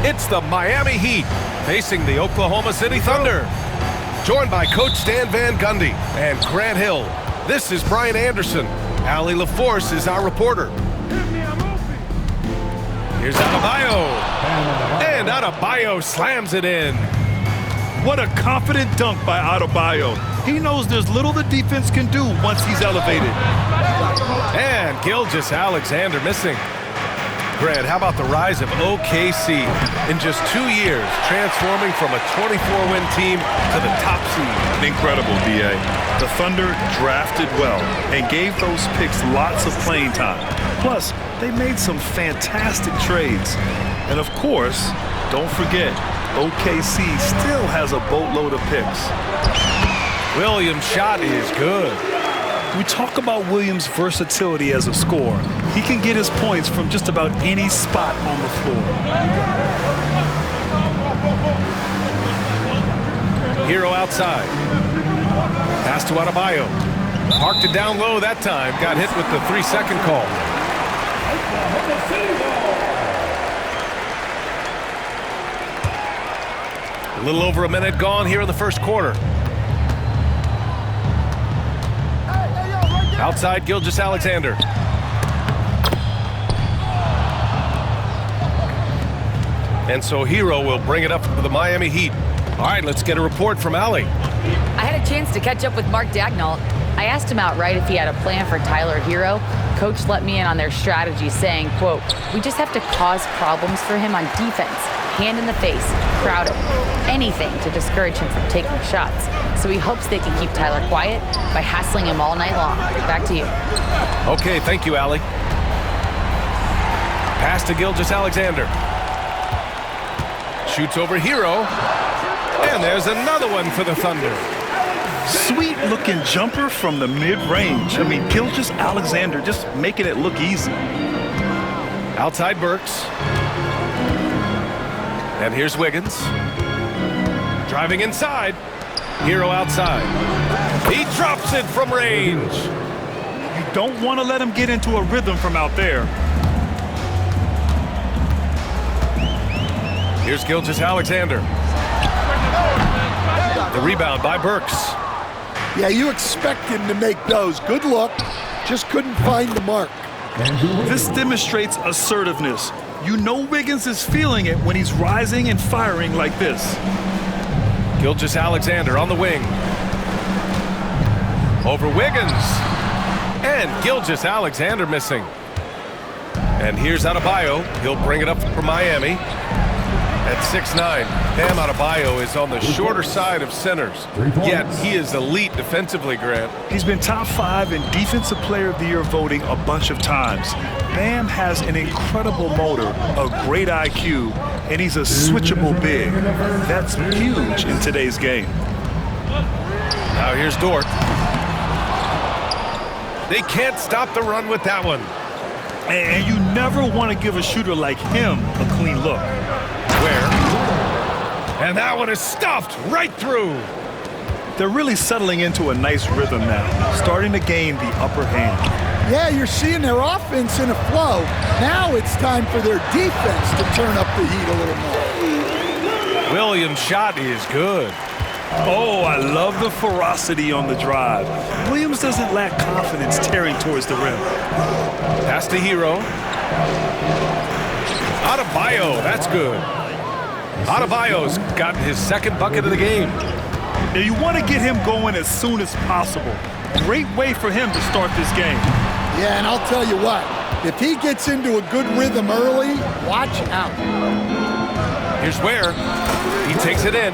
It's the Miami Heat facing the Oklahoma City Thunder. Joined by Coach Stan Van Gundy and Grant Hill, this is Brian Anderson. Allie LaForce is our reporter. Here's Adebayo. And Adebayo slams it in. What a confident dunk by Adebayo. He knows there's little the defense can do once he's elevated. And Gilgeous-Alexander missing. Grant, how about the rise of OKC in just 2 years, transforming from a 24-win team to the top seed? Incredible, D.A. The Thunder drafted well and gave those picks lots of playing time. Plus, they made some fantastic trades. And of course, don't forget, OKC still has a boatload of picks. Williams' shot is good. We talk about Williams' versatility as a scorer. He can get his points from just about any spot on the floor. Hero outside. Pass to Adebayo. Parked it down low that time. Got hit with the 3-second call. A little over a minute gone here in the first quarter. Outside, Gilgeous-Alexander. And so Hero will bring it up for the Miami Heat. All right, let's get a report from Allie. I had a chance to catch up with Mark Daigneault. I asked him outright if he had a plan for Tyler Hero. Coach let me in on their strategy, saying, quote, "We just have to cause problems for him on defense. Hand in the face, crowd him, anything to discourage him from taking shots. So he hopes they can keep Tyler quiet by hassling him all night long." Back to you. Okay, thank you, Allie. Pass to Gilgeous-Alexander. Shoots over Hero. And there's another one for the Thunder. Sweet-looking jumper from the mid-range. I mean, Gilgeous-Alexander just making it look easy. Outside Burks. And here's Wiggins. Driving inside. Hero outside. He drops it from range. You don't want to let him get into a rhythm from out there. Here's Gilgeous-Alexander. The rebound by Burks. Yeah, you expect him to make those. Good look. Just couldn't find the mark. This demonstrates assertiveness. You know Wiggins is feeling it when he's rising and firing like this. Gilgeous-Alexander on the wing. Over Wiggins. And Gilgeous-Alexander missing. And here's Adebayo. He'll bring it up for Miami. At 6'9", Bam Adebayo is on the shorter side of centers. Yet he is elite defensively, Grant. He's been top 5 in Defensive Player of the Year voting a bunch of times. Bam has an incredible motor, a great IQ, and he's a switchable big. That's huge in today's game. Now here's Dort. They can't stop the run with that one. And you never want to give a shooter like him a clean look. Where? And that one is stuffed right through. They're really settling into a nice rhythm now, starting to gain the upper hand. Yeah, you're seeing their offense in a flow. Now it's time for their defense to turn up the heat a little more. Williams' shot is good. Oh, I love the ferocity on the drive. Williams doesn't lack confidence tearing towards the rim. Pass to Hero. Adebayo, that's good. Adebayo's got his second bucket of the game. Now you want to get him going as soon as possible. Great way for him to start this game. Yeah, and I'll tell you what, if he gets into a good rhythm early, watch out. Here's Ware. He takes it in.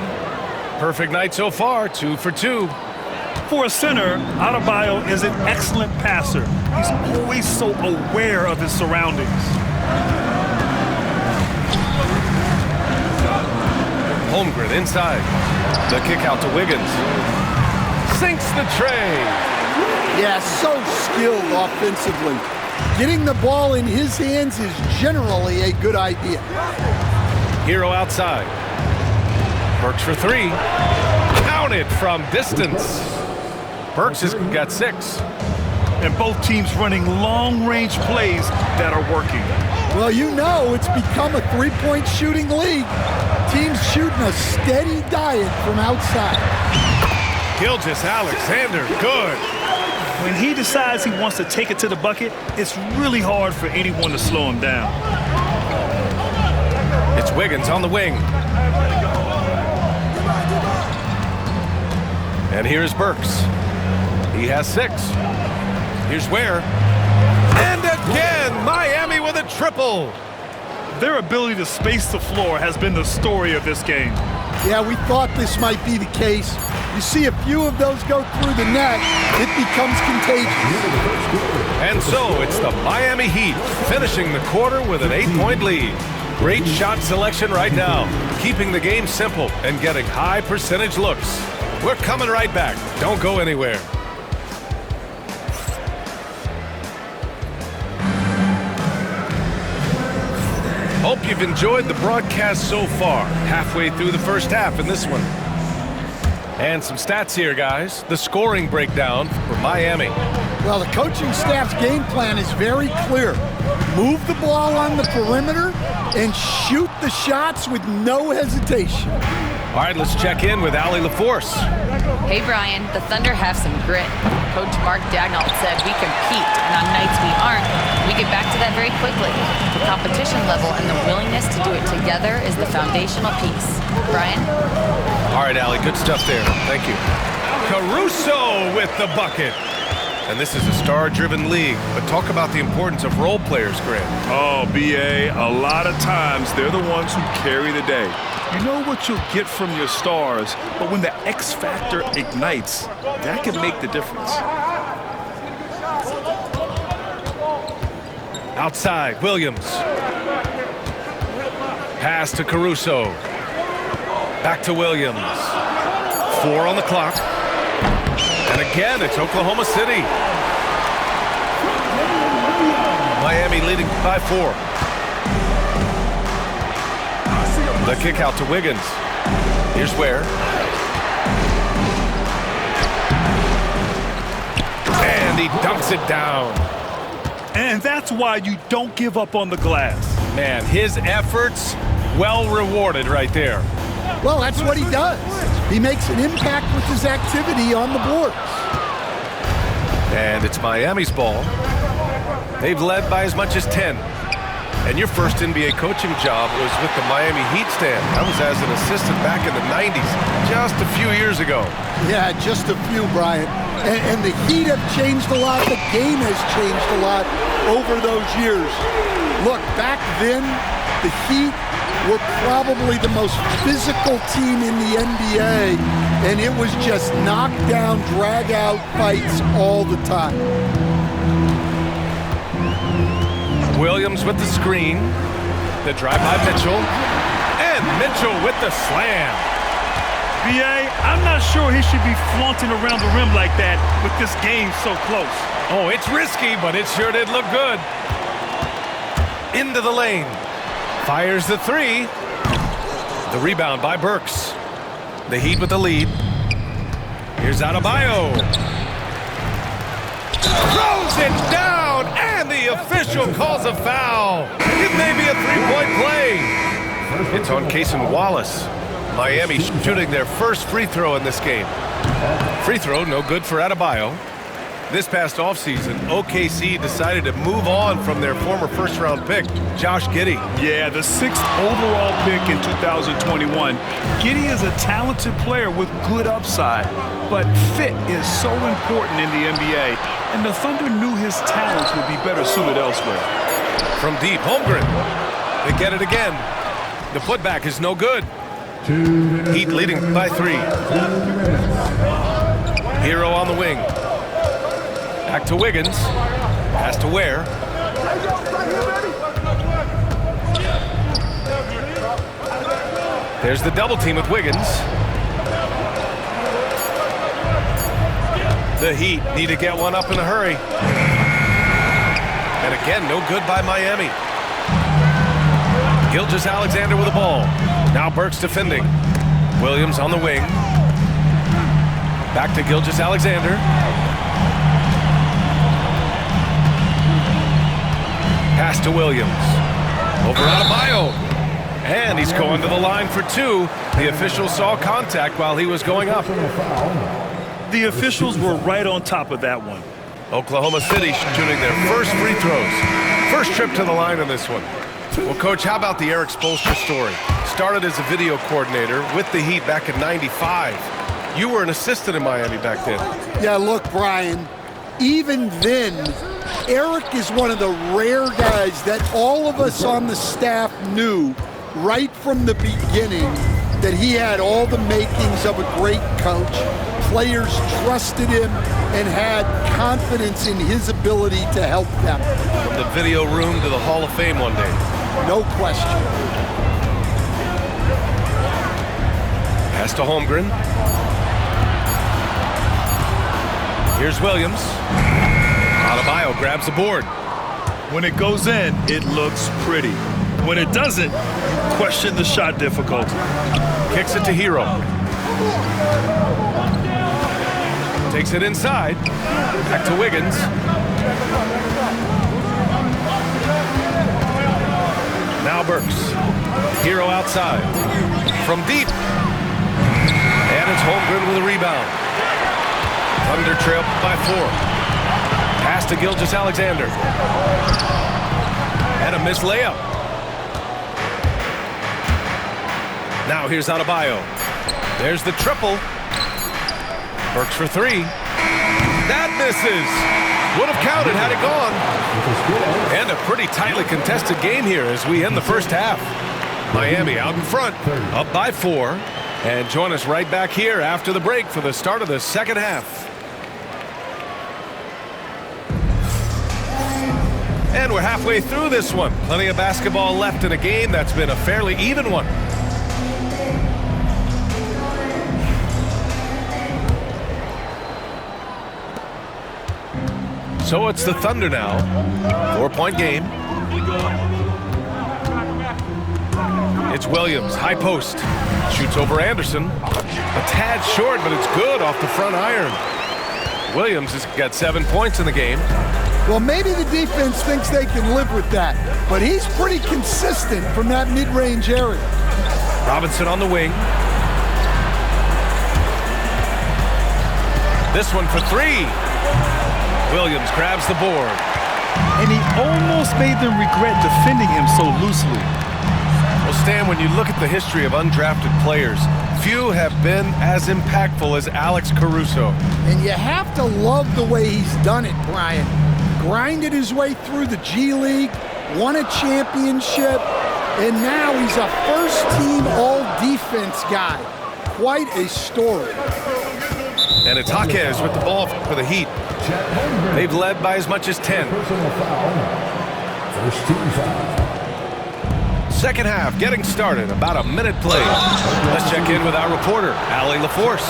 Perfect night so far, 2 for 2. For a center, Adebayo is an excellent passer. He's always so aware of his surroundings. Holmgren inside. The kick out to Wiggins. Sinks the tray. Yeah, so skilled offensively. Getting the ball in his hands is generally a good idea. Hero outside. Burks for 3. Counted from distance. Burks has got 6. and both teams running long-range plays that are working. Well, you know it's become a three-point shooting league. Teams shooting a steady diet from outside. Gilgeous-Alexander, good. When he decides he wants to take it to the bucket, it's really hard for anyone to slow him down. It's Wiggins on the wing. And here's Burks. He has 6. Here's Ware. And again, Miami with a triple. Their ability to space the floor has been the story of this game. Yeah, we thought this might be the case. You see a few of those go through the net, it becomes contagious. And so it's the Miami Heat finishing the quarter with an 8-point lead. Great shot selection right now, keeping the game simple and getting high percentage looks. We're coming right back. Don't go anywhere. Hope you've enjoyed the broadcast so far. Halfway through the first half in this one. And some stats here, guys. The scoring breakdown for Miami. Well, the coaching staff's game plan is very clear. Move the ball on the perimeter and shoot the shots with no hesitation. All right, let's check in with Allie LaForce. Hey, Brian, the Thunder have some grit. Coach Mark Daigneault said we compete, and on nights we aren't, we get back to that very quickly. The competition level and the willingness to do it together is the foundational piece. Brian? All right, Allie, good stuff there. Thank you. Caruso with the bucket. And this is a star-driven league, but talk about the importance of role players, Grant. Oh, B.A., a lot of times they're the ones who carry the day. You know what you'll get from your stars, but when the X factor ignites, that can make the difference. Outside, Williams. Pass to Caruso. Back to Williams. 4 on the clock. And again, it's Oklahoma City. Miami leading by 4. The kick out to Wiggins. Here's Ware. And he dunks it down. And that's why you don't give up on the glass. Man, his efforts well rewarded right there. Well, that's what he does. He makes an impact with his activity on the boards. And it's Miami's ball. They've led by as much as 10. And your first NBA coaching job was with the Miami Heat stand. That was as an assistant back in the 90s, just a few years ago. Yeah, just a few, Brian. And the Heat have changed a lot. The game has changed a lot over those years. Look, back then, the Heat were probably the most physical team in the NBA, and it was just knockdown, drag-out fights all the time. Williams with the screen. The drive by Mitchell. And Mitchell with the slam. B.A., I'm not sure he should be flaunting around the rim like that with this game so close. Oh, it's risky, but it sure did look good. Into the lane. Fires the 3. The rebound by Burks. The Heat with the lead. Here's Adebayo. Throws it down, and the official calls a foul. It may be a 3-point play. It's on Cason Wallace. Miami shooting their first free throw in this game. Free throw, no good for Adebayo. This past offseason, OKC decided to move on from their former first-round pick, Josh Giddey. Yeah, the 6th overall pick in 2021. Giddey is a talented player with good upside, but fit is so important in the NBA, and the Thunder knew his talents would be better suited elsewhere. From deep, Holmgren. They get it again. The putback is no good. Heat leading by 3. Hero on the wing. Back to Wiggins. Pass to Ware. There's the double team with Wiggins. The Heat need to get one up in a hurry. And again, no good by Miami. Gilgeous-Alexander with the ball. Now Burks defending. Williams on the wing. Back to Gilgeous-Alexander. Pass to Williams. Over Adebayo. And he's going to the line for two. The official saw contact while he was going up. The officials were right on top of that one. Oklahoma City shooting their first free throws. First trip to the line in this one. Well, Coach, how about the Eric Spoelstra story? Started as a video coordinator with the Heat back in '95. You were an assistant in Miami back then. Yeah, look, Brian, even then, Eric is one of the rare guys that all of us on the staff knew right from the beginning that he had all the makings of a great coach. Players trusted him and had confidence in his ability to help them. From the video room to the Hall of Fame one day. No question. Pass to Holmgren. Here's Williams. Adebayo grabs the board. When it goes in, it looks pretty. When it doesn't, you question the shot difficulty. Kicks it to Hero. Takes it inside. Back to Wiggins. Now Burks. Hero outside. From deep. And it's Holmgren with a rebound. Thunder trail by 4. Pass to Gilgeous-Alexander. And a missed layup. Now here's Adebayo. There's the triple. Burks for 3. That misses. Would have counted had it gone. And a pretty tightly contested game here as we end the first half. Miami out in front, up by 4. And join us right back here after the break for the start of the second half. And we're halfway through this one. Plenty of basketball left in a game that's been a fairly even one. So it's the Thunder now. 4-point game. It's Williams, high post. Shoots over Anderson. A tad short, but it's good off the front iron. Williams has got 7 points in the game. Well, maybe the defense thinks they can live with that, but he's pretty consistent from that mid-range area. Robinson on the wing. This one for 3. Williams grabs the board. And he almost made them regret defending him so loosely. Well, Stan, when you look at the history of undrafted players, few have been as impactful as Alex Caruso. And you have to love the way he's done it, Brian. Grinded his way through the G League, won a championship, and now he's a first-team all-defense guy. Quite a story. And it's Jaquez with the ball for the Heat. They've led by as much as 10. Second half getting started. About a minute played. Let's check in with our reporter, Allie LaForce.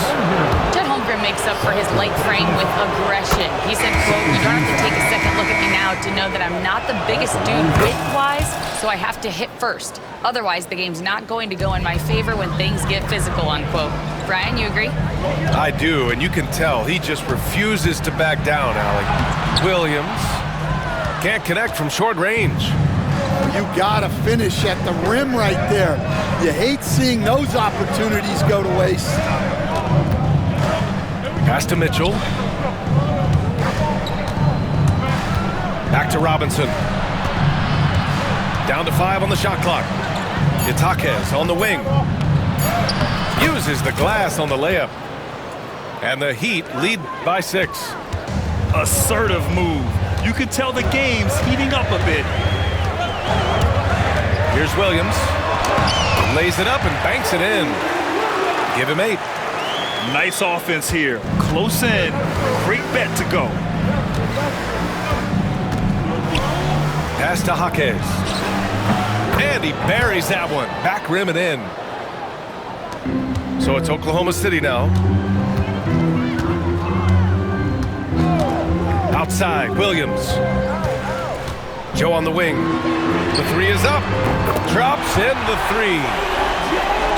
Chet Holmgren makes up for his light frame with aggression. He said, quote, "You don't have to take a second look at me now to know that I'm not the biggest dude width-wise, so I have to hit first. Otherwise, the game's not going to go in my favor when things get physical," unquote. Brian, you agree? I do, and you can tell he just refuses to back down, Allie. Williams can't connect from short range. You gotta finish at the rim right there. You hate seeing those opportunities go to waste. Pass to Mitchell. Back to Robinson. Down to 5 on the shot clock. It's Jaquez on the wing. Uses the glass on the layup. And the Heat lead by 6. Assertive move. You can tell the game's heating up a bit. Here's Williams. Lays it up and banks it in. Give him 8. Nice offense here. Close in. Great bet to go. Pass to Jaquez. And he buries that one. Back rim and in. So it's Oklahoma City now. Outside, Williams. Joe on the wing. The 3 is up. Drops in the 3.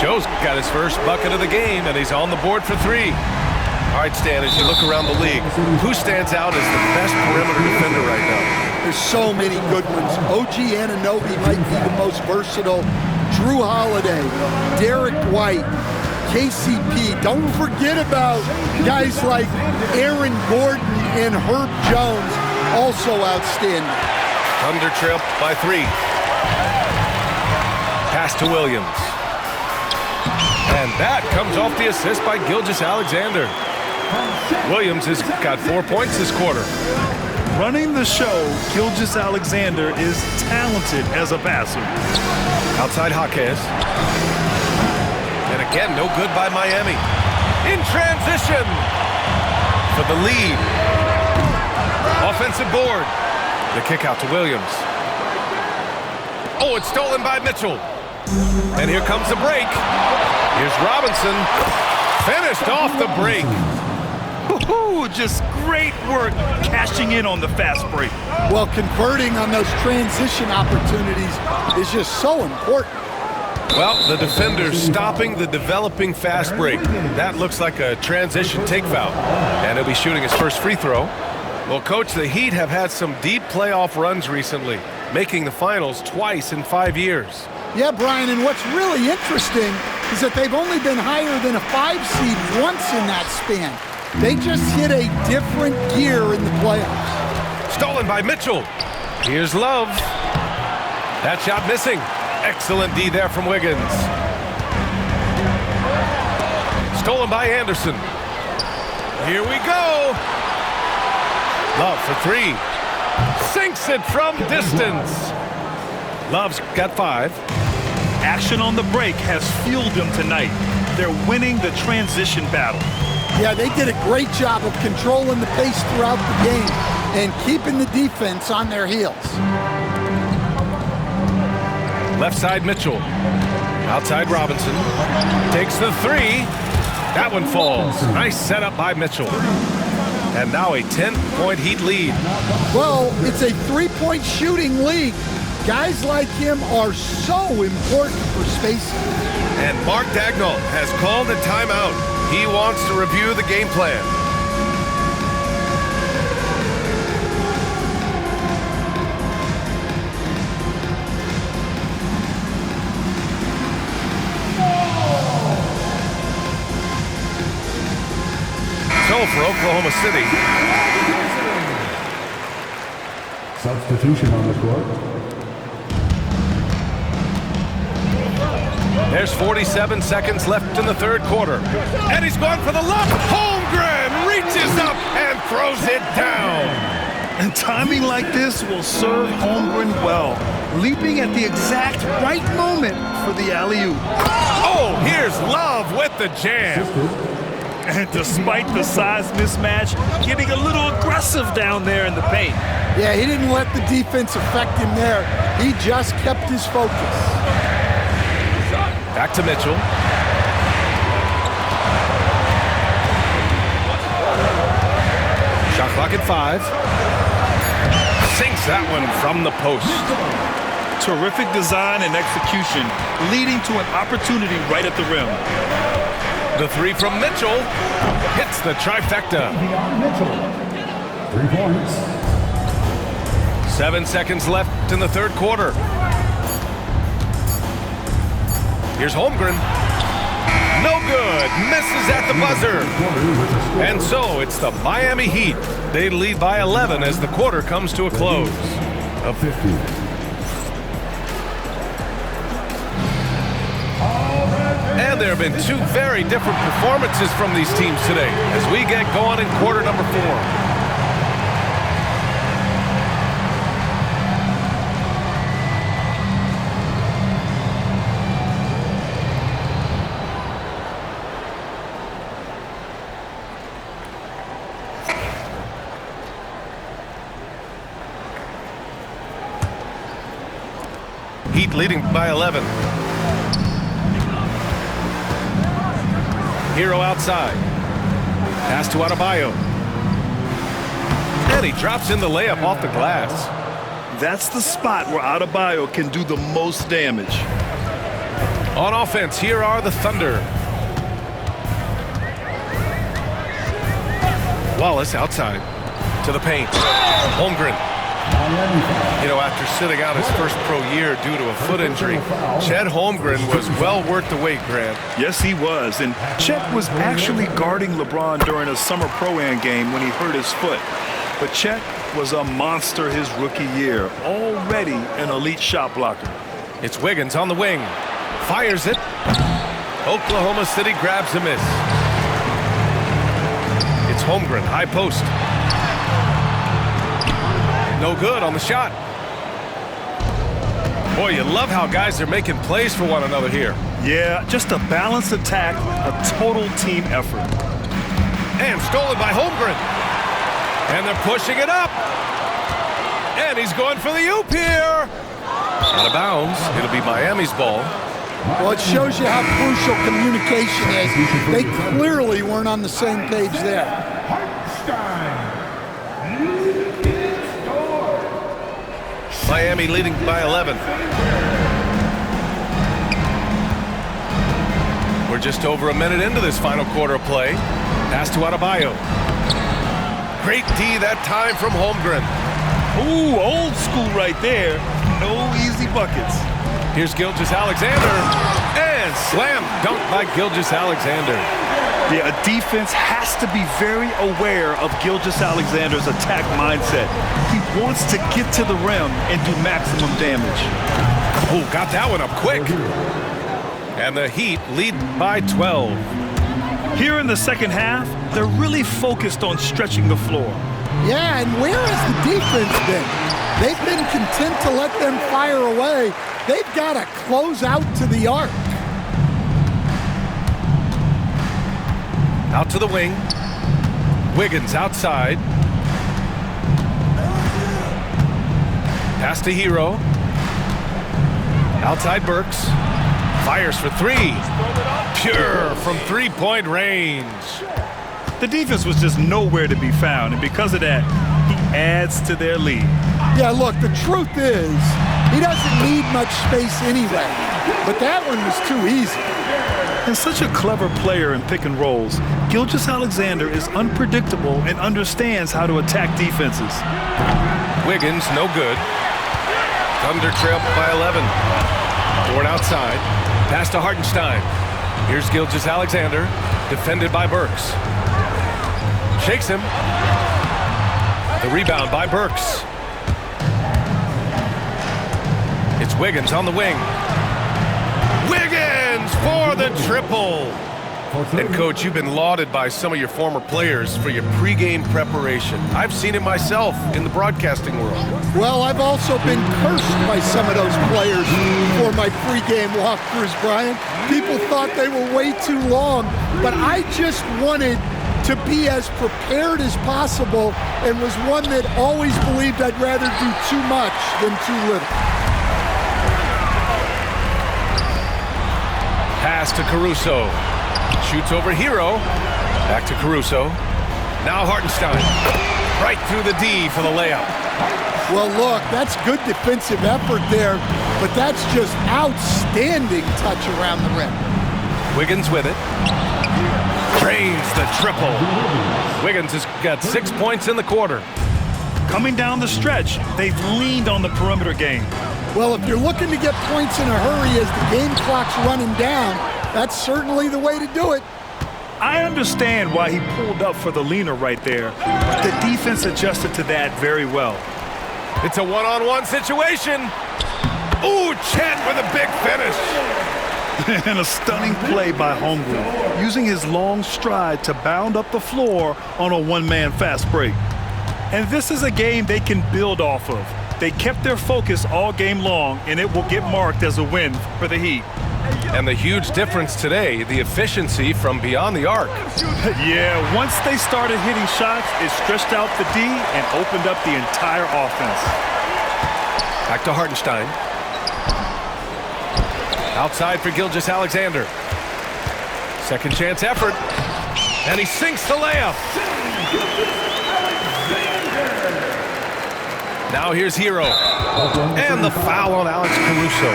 Joe's got his first bucket of the game, and he's on the board for 3. All right, Stan, as you look around the league, who stands out as the best perimeter defender right now? There's so many good ones. OG Anunoby might be the most versatile. Drew Holiday, Derek White, KCP. Don't forget about guys like Aaron Gordon and Herb Jones, also outstanding. Thunder trail by 3. Pass to Williams. And that comes off the assist by Gilgeous-Alexander. Williams has got 4 points this quarter. Running the show, Gilgeous-Alexander is talented as a passer. Outside Jaquez. And again, no good by Miami. In transition for the lead. Offensive board. The kick out to Williams. Oh, it's stolen by Mitchell. And here comes the break. Here's Robinson. Finished off the break. Woo-hoo, just great work cashing in on the fast break. Well, converting on those transition opportunities is just so important. Well, the defender's stopping the developing fast break. That looks like a transition take foul. And he'll be shooting his first free throw. Well, Coach, the Heat have had some deep playoff runs recently, making the finals twice in 5 years. Yeah, Brian, and what's really interesting is that they've only been higher than a 5 seed once in that span. They just hit a different gear in the playoffs. Stolen by Mitchell. Here's Love. That shot missing. Excellent D there from Wiggins. Stolen by Anderson. Here we go. Love for 3. Sinks it from distance. Love's got 5. Action on the break has fueled them tonight. They're winning the transition battle. Yeah, they did a great job of controlling the pace throughout the game and keeping the defense on their heels. Left side Mitchell. Outside Robinson. Takes the 3. That one falls. Nice setup by Mitchell. And now a 10-point Heat lead. Well, it's a 3-point shooting league. Guys like him are so important for spacing. And Mark Daigneault has called a timeout. He wants to review the game plan. So for Oklahoma City. Substitution on the court. There's 47 seconds left in the third quarter. And he's going for the lob. Holmgren reaches up and throws it down. And timing like this will serve Holmgren well, leaping at the exact right moment for the alley-oop. Oh, here's Love with the jam. And despite the size mismatch, getting a little aggressive down there in the paint. Yeah, he didn't let the defense affect him there. He just kept his focus. Back to Mitchell. Shot clock at 5. Sinks that one from the post. Terrific design and execution, leading to an opportunity right at the rim. The 3 from Mitchell hits the trifecta. Mitchell. 3 points. 7 seconds left in the third quarter. Here's Holmgren. No good. Misses at the buzzer. And so it's the Miami Heat. They lead by 11 as the quarter comes to a close. Of 50. And there have been 2 very different performances from these teams today as we get going in quarter number 4. Heat leading by 11. Hero outside. Pass to Adebayo. And he drops in the layup off the glass. That's the spot where Adebayo can do the most damage. On offense, here are the Thunder. Wallace outside to the paint. Holmgren Miami foul. You know, after sitting out his first pro year due to a foot injury, Chet Holmgren was well worth the wait, Grant. Yes, he was. And Chet was actually guarding LeBron during a summer Pro-Am game when he hurt his foot. But Chet was a monster his rookie year, already an elite shot blocker. It's Wiggins on the wing. Fires it. Oklahoma City grabs a miss. It's Holmgren, high post. No good on the shot. Boy, you love how guys are making plays for one another here. Yeah, just a balanced attack, a total team effort. And stolen by Holmgren. And they're pushing it up. And he's going for the oop here. Out of bounds. It'll be Miami's ball. Well, it shows you how crucial communication is. They clearly weren't on the same page there. Miami leading by 11. We're just over a minute into this final quarter of play. Pass to Adebayo. Great D that time from Holmgren. Ooh, old school right there. No easy buckets. Here's Gilgeous-Alexander. And slam dunk by Gilgeous-Alexander. Yeah, a defense has to be very aware of Gilgeous-Alexander's attack mindset. He wants to get to the rim and do maximum damage. Oh, got that one up quick. And the Heat lead by 12. Here in the second half, they're really focused on stretching the floor. Yeah, and where has the defense been? They've been content to let them fire away. They've got to close out to the arc. Out to the wing. Wiggins outside. Pass to Hero. Outside Burks. Fires for three. Pure from three-point range. The defense was just nowhere to be found, and because of that, he adds to their lead. Yeah, look, the truth is, he doesn't need much space anyway, but that one was too easy. And such a clever player in pick and rolls, Gilgeous-Alexander is unpredictable and understands how to attack defenses. Wiggins, no good. Thunder trail by 11. Toward outside. Pass to Hartenstein. Here's Gilgeous-Alexander, defended by Burks. Shakes him. The rebound by Burks. It's Wiggins on the wing. Wiggins for the triple. And, Coach, you've been lauded by some of your former players for your pregame preparation. I've seen it myself in the broadcasting world. Well, I've also been cursed by some of those players for my pregame walkthroughs, Brian. People thought they were way too long, but I just wanted to be as prepared as possible and was one that always believed I'd rather do too much than too little. Pass to Caruso. Shoots over Hero. Back to Caruso. Now Hartenstein. Right through the D for the layup. Well, look, that's good defensive effort there, but that's just outstanding touch around the rim. Wiggins with it. Drains the triple. Wiggins has got 6 points in the quarter. Coming down the stretch, they've leaned on the perimeter game. Well, if you're looking to get points in a hurry as the game clock's running down, that's certainly the way to do it. I understand why he pulled up for the leaner right there, but the defense adjusted to that very well. It's a one-on-one situation. Ooh, Chet with a big finish. And a stunning play by Holmgren, using his long stride to bound up the floor on a one-man fast break. And this is a game they can build off of. They kept their focus all game long, and it will get marked as a win for the Heat. And the huge difference today, the efficiency from beyond the arc. Yeah, once they started hitting shots, it stretched out the D and opened up the entire offense. Back to Hartenstein. Outside for Gilgeous-Alexander. Second chance effort. And he sinks the layup. Now here's Hero. And the foul on Alex Caruso.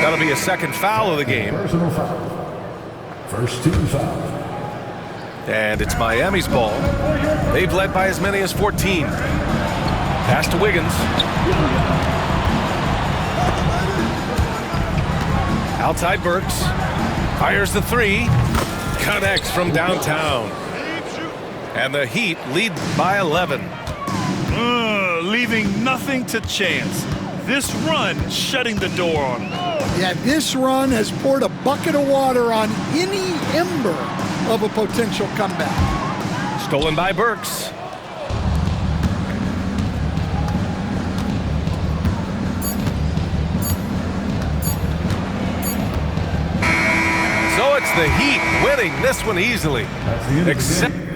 That'll be a second foul of the game. Personal foul. First team foul. And it's Miami's ball. They've led by as many as 14. Pass to Wiggins. Outside Burks. Fires the three. Connects from downtown. And the Heat lead by 11. Leaving nothing to chance. This run shutting the door on him. Yeah, this run has poured a bucket of water on any ember of a potential comeback. Stolen by Burks. So it's the Heat winning this one easily. That's the end of the Except game.